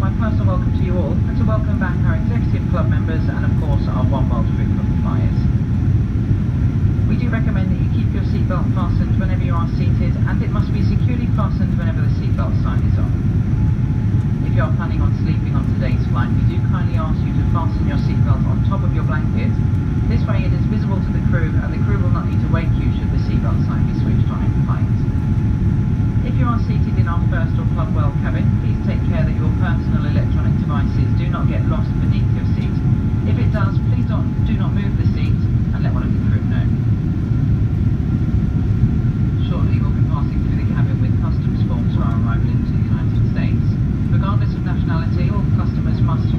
my personal welcome to you all, and to welcome back our Executive Club members and of course our One World frequent flyers. We do recommend that you keep your seatbelt fastened whenever you are seated, and it must be securely fastened whenever the seatbelt sign is on. If you are planning on sleeping on today's flight, we do kindly ask you to fasten your seatbelt on top of your blanket. This way it is visible to the crew, and the crew will not need to wake you should the seatbelt sign be switched on in flight. If you are seated in our First or Club World cabin, please take care that your personal electronic devices do not get lost beneath your seat. If it does, please do not move the seat and let one of the crew know. Shortly we'll be passing through the cabin with customs forms for our arrival into the United States. Regardless of nationality, all customers must